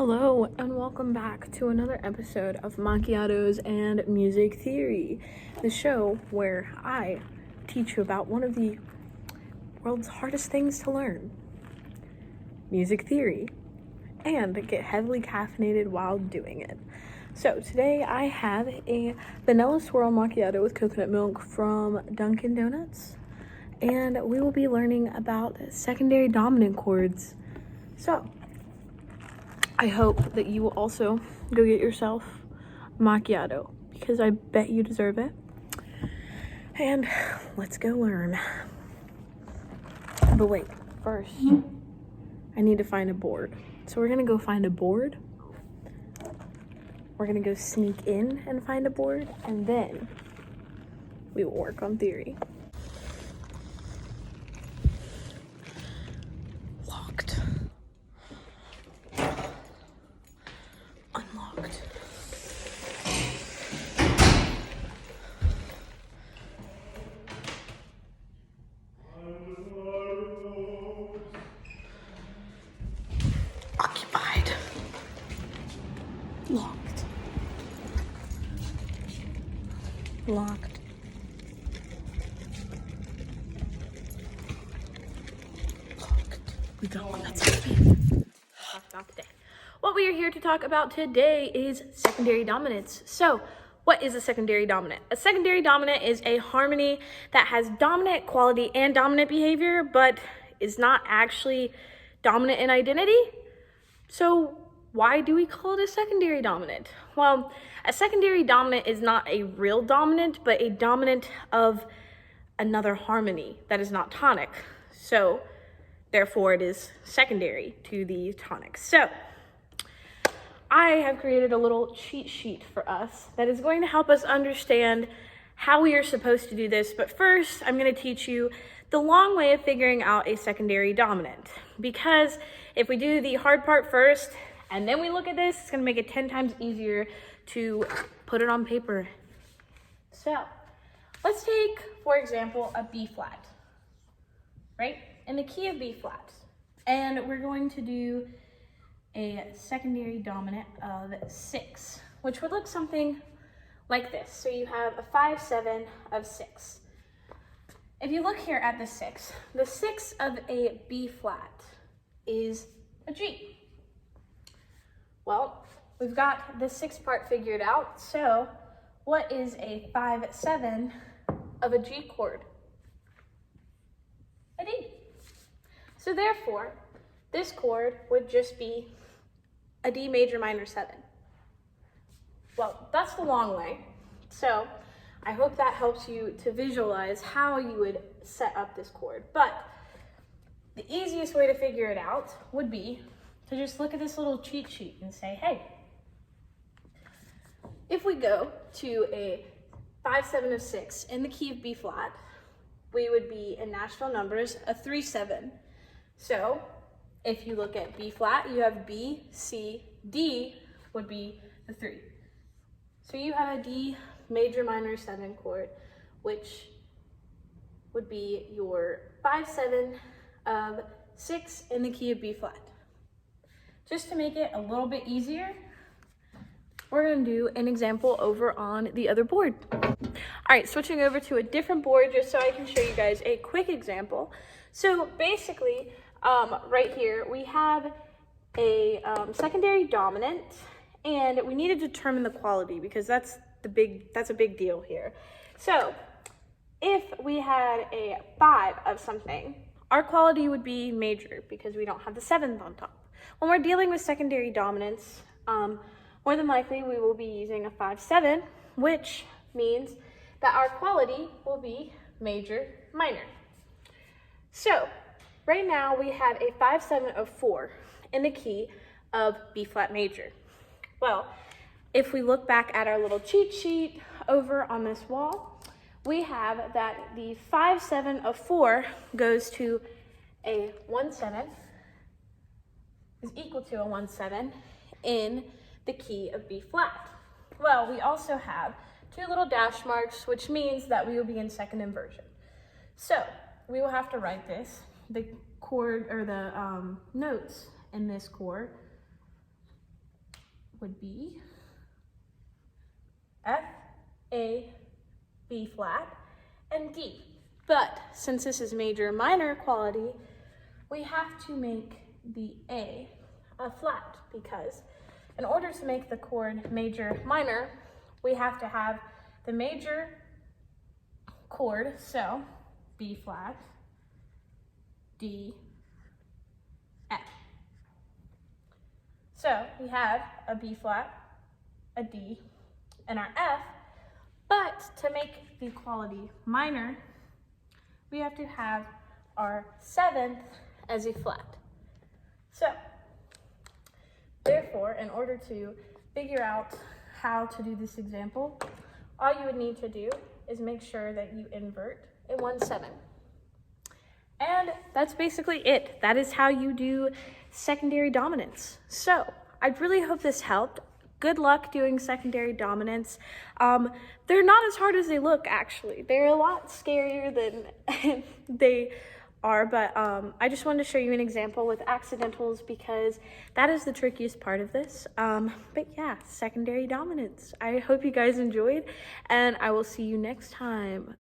Hello and welcome back to another episode of Macchiatos and Music Theory, the show where I teach you about one of the world's hardest things to learn, music theory, and get heavily caffeinated while doing it. So today I have a vanilla swirl macchiato with coconut milk from Dunkin' Donuts, and we will be learning about secondary dominant chords. So I hope that you will also go get yourself macchiato because I bet you deserve it. And let's go learn. But wait, first, I need to find a board. So we're gonna go find a board. We're gonna go sneak in and find a board, and then we will work on theory. Locked. Unlocked. Occupied. Locked. Locked. Locked. We don't want that to be. Talk about today. What we are here to talk about today is secondary dominance. So, what is a secondary dominant? A secondary dominant is a harmony that has dominant quality and dominant behavior, but is not actually dominant in identity. So, why do we call it a secondary dominant? Well, a secondary dominant is not a real dominant, but a dominant of another harmony that is not tonic. So, therefore, it is secondary to the tonic. So, I have created a little cheat sheet for us that is going to help us understand how we are supposed to do this. But first, I'm going to teach you the long way of figuring out a secondary dominant. Because if we do the hard part first, and then we look at this, it's going to make it 10 times easier to put it on paper. So, let's take, for example, a B flat, right? In the key of B flat. And we're going to do a secondary dominant of 6, which would look something like this. So you have a 5-7 of 6. If you look here at the 6 of a B flat is a G. Well, we've got the 6 part figured out. So what is a 5-7 of a G chord? A D. So therefore, this chord would just be a D major minor 7. Well, that's the long way. So I hope that helps you to visualize how you would set up this chord. But the easiest way to figure it out would be to just look at this little cheat sheet and say, hey, if we go to a 5-7 of 6 in the key of B flat, we would be in natural numbers a 3-7. So if you look at B flat, you have B, C, D would be the 3. So you have a D major minor 7 chord, which would be your 5-7 of 6 in the key of B flat. Just to make it a little bit easier, we're going to do an example over on the other board. All right, switching over to a different board just so I can show you guys a quick example. So basically, right here, we have a secondary dominant, and we need to determine the quality because that's a big deal here. So if we had a 5 of something, our quality would be major because we don't have the 7th on top. When we're dealing with secondary dominance, more than likely we will be using a 5-7, which means that our quality will be major minor. So right now we have a 5-7 of 4 in the key of B flat major. Well, if we look back at our little cheat sheet over on this wall, we have that the 5-7 of 4 goes to a 1-7 is equal to a 1-7 in the key of B flat. Well, we also have 2 little dash marks, which means that we will be in second inversion. So we will have to write this, the chord or the notes in this chord would be F, A, B flat, and D. But since this is major minor quality, we have to make the A a flat, because in order to make the chord major minor, we have to have the major chord, so B flat, D, F. So we have a B flat, a D, and our F, but to make the quality minor, we have to have our 7th as a flat. So, therefore, in order to figure out how to do this example, all you would need to do is make sure that you invert a 1/7. And that's basically it. That is how you do secondary dominance. So, I really hope this helped. Good luck doing secondary dominance. They're not as hard as they look, actually. They're a lot scarier than they are, but I just wanted to show you an example with accidentals because that is the trickiest part of this. But yeah, secondary dominance. I hope you guys enjoyed, and I will see you next time.